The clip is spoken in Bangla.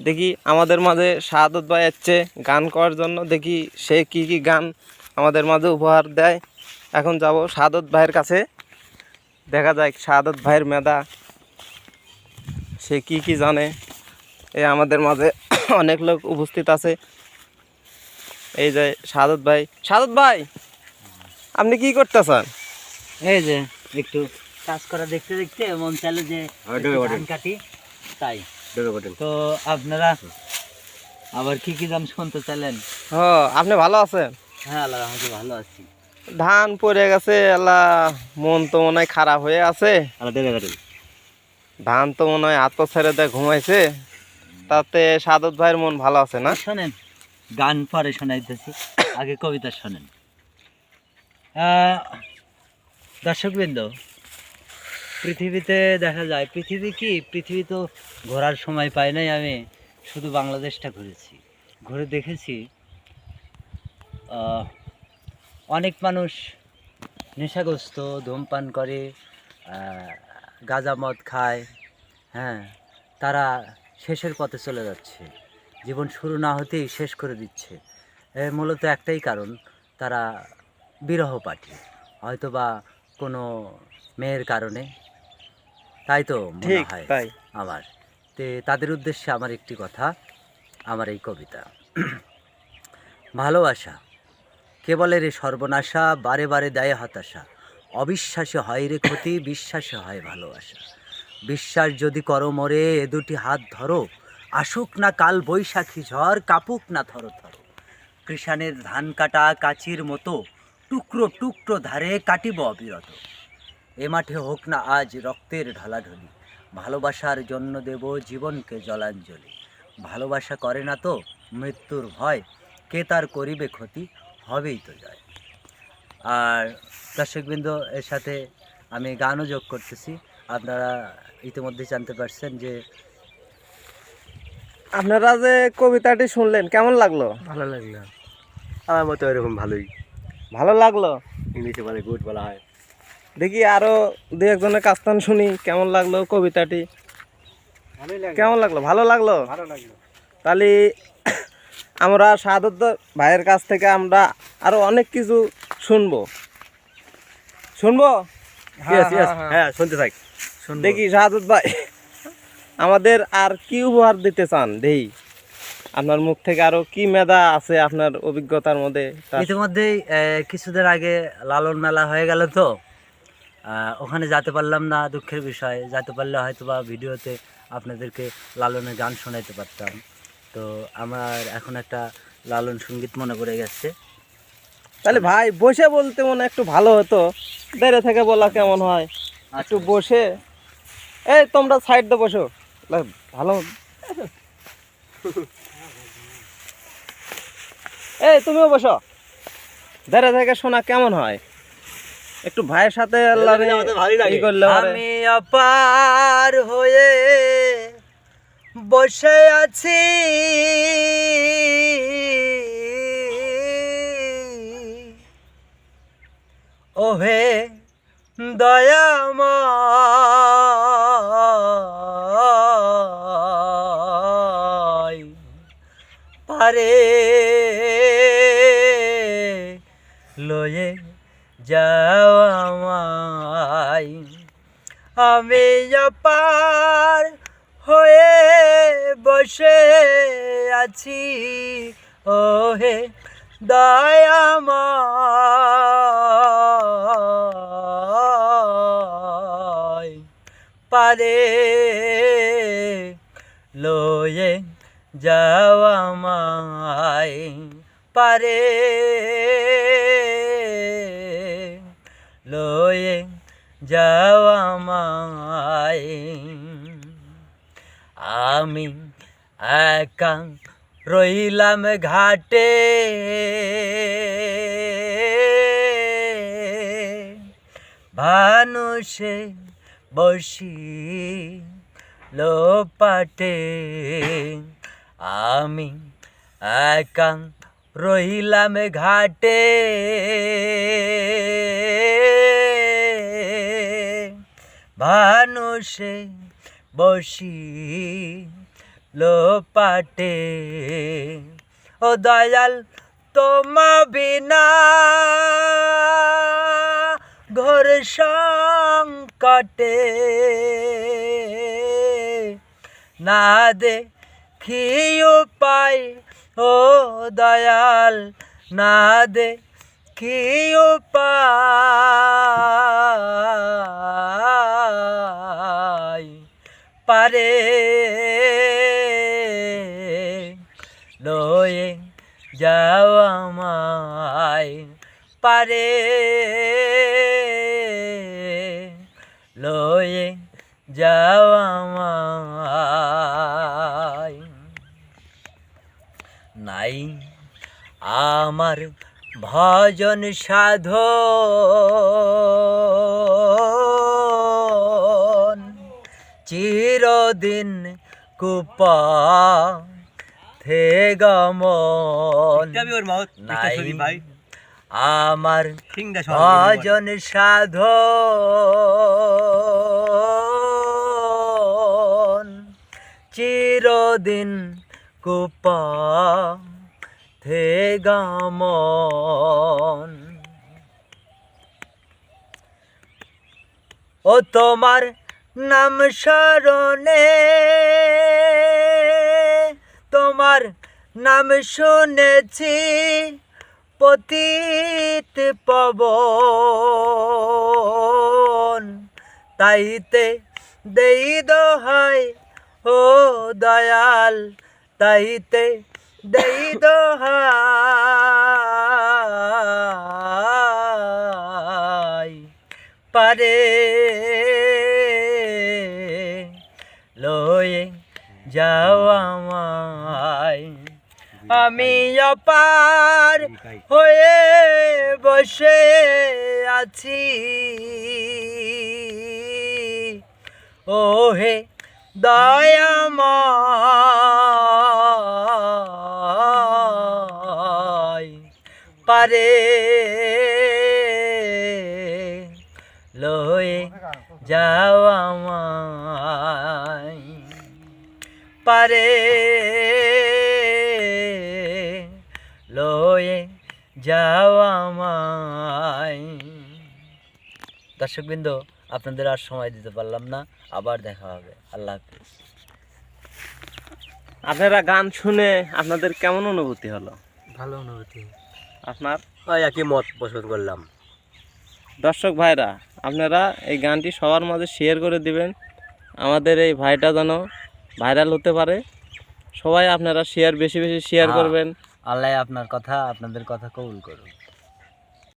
দেখি আমাদের মাঝে শাহাদত ভাই আসছে গান করার জন্য। দেখি সে কি কি গান আমাদের মাঝে উপহার দেয়। এখন যাব শাহাদত ভাইয়ের কাছে, দেখা যায় শাহাদত ভাইয়ের মেধা, সে কি কি জানে। এই আমাদের মাঝে অনেক লোক উপস্থিত আছে। এই যে শাহাদত ভাই। শাহাদত ভাই, আপনি কি করতেছেন? এই যে একটু কাজ করা দেখতে দেখতে মন চাইলো যে ধান কাটি, তাই। তো আপনারা আবার কি কি গান শুনতে চাইলেন? আপনি ভালো আছেন? হ্যাঁ, আল্লাহ রহমতে ভালো আছি। ধান পড়ে গেছে, আল্লাহ মন তো মনে হয় খারাপ হয়ে আছে। ধান তো মনে হয় হাত পা ছেড়ে দেয় ঘুমাইছে, তাতে শাহাদত ভাইয়ের মন ভালো আছে না? শোনেন, গান পরে শোনাইতেছি, আগে কবিতা শোনেন। দর্শকবৃন্দ, পৃথিবীতে দেখা যায়, পৃথিবী তো ঘোরার সময় পাই নাই। আমি শুধু বাংলাদেশটা ঘুরেছি, ঘুরে দেখেছি অনেক মানুষ নেশাগ্রস্ত, ধূমপান করে, গাঁজা মদ খায়। হ্যাঁ, তারা শেষের পথে চলে যাচ্ছে, জীবন শুরু না হতেই শেষ করে দিচ্ছে। মূলত একটাই কারণ, তারা বিরহ পাঠী, হয়তো বা কোনো মেয়ের কারণে। তাই তো মনে হয় তাই আমার। তাদের উদ্দেশ্যে আমার একটি কথা, আমার এই কবিতা। ভালোবাসা কেবল রে সর্বনাশা, বারে বারে দেয় হতাশা। অবিশ্বাসে হয় রে ক্ষতি, বিশ্বাসে হয় ভালোবাসা। বিশ্বাস যদি করো মোরে, এ দুটি হাত ধরো, আসুক না কাল বৈশাখী ঝড়, কাপুক না থরো থরো। কৃষাণের ধান কাটা কাচির মতো, টুকরো টুকরো ধারে কাটিব অবিরত। এ মাঠে হোক না আজ রক্তের ঢলাঢলি, ভালোবাসার জন্য দেব জীবনকে জলাঞ্জলি। ভালোবাসা করে না তো মৃত্যুর ভয়, কে তার করিবে ক্ষতি, হবেই তো জয়। আর দর্শকবৃন্দ, এর সাথে আমি গানও যোগ করতেছি। আপনারা ইতিমধ্যে জানতে পারছেন যে আপনারা যে কবিতাটি শুনলেন কেমন লাগলো? ভালো লাগলো আমার মতো, এরকম ভালোই ভালো লাগলো। ইংলিশে বলে গুড বলা হয়। দেখি আরো দু একজনের কাস্তান শুনি, কেমন লাগলো কবিতাটি? কেমন লাগলো? ভালো লাগলো। তাহলে আমরা শাহাদত ভাইয়ের কাছ থেকে আমরা আরো অনেক কিছু শুনবো। হ্যাঁ, শুনতে থাক। দেখি শাহাদত ভাই আমাদের আর কি উপহার দিতে চান? দেখি আপনার মুখ থেকে আরো কি মেধা আছে আপনার অভিজ্ঞতার মধ্যে। ইতিমধ্যেই কিছুদিন আগে লালন মেলা হয়ে গেল, তো ওখানে যেতে পারলাম না, দুঃখের বিষয়। যেতে পারলে হয়তো বা ভিডিওতে আপনাদেরকে লালনের গান শোনাইতে পারতাম। তো আমার এখন একটা লালন সঙ্গীত মনে পড়ে গেছে। তাহলে ভাই বসে বলতে মনে একটু ভালো হতো, দাঁড়িয়ে থেকে বলা কেমন হয়? একটু বসে, এই তোমরা সাইড দিয়ে বসো, ভালো। এই তুমিও বসো, দাঁড়িয়ে থেকে শোনা কেমন হয়? একটু ভাইয়ের সাথে আমি অপার হয়ে বসে আছি, ওহে দয়াময়, পারে লয়ে যাও আমায়। আমি অপার হয়ে বসে আছি, ওহে দয়াময়, পারে লয়ে যাও আমায়, পারে লয়ে যাও আমায়। আমি একা রইলাম ঘাটে, ভানুষে বসি লোপাটে। আমি একা রইলাম ঘাটে, ভানুষে বসি লোপাটে। ও দয়াল তোমা বিনা ঘোর সংকটে না দেখি উপায়, ও দয়াল না দেখি উপায়, পারে লয়ে যাও আমায়, পারে লয়ে যাও আমায়। নাই আমার ভজন সাধন, চিরদিন কুপথে গমন। নাই আমার ভজন সাধন, চিরদিন কুপথে গমন। ও তোমার নাম স্মরণে, তোমার নাম শুনেছি পতিত পবন, তাইতে দেই দোহাই, ও দয়াল তাইতে দেই দোহাই, পারে লয়ে যাও আমায়। আমি অপার হয়ে বসে আছি, ও হে দয়াময়, পারে লয়ে যাও আমায়, পারে লয়ে যাও আমায়। দর্শকবৃন্দ, আপনাদের আর সময় দিতে পারলাম না, আবার দেখা হবে। আল্লাহ হাফিজ। আপনারা গান শুনে আপনাদের কেমন অনুভূতি হলো? ভালো অনুভূতি। আপনার? একই মত পোষণ করলাম। দর্শক ভাইরা, আপনারা এই গানটি সবার মাঝে শেয়ার করে দিবেন, আমাদের এই ভাইটা যেন ভাইরাল হতে পারে। সবাই আপনারা বেশি বেশি শেয়ার করবেন। আল্লাহ আপনার কথা, আপনাদের কথা কবুল করুন।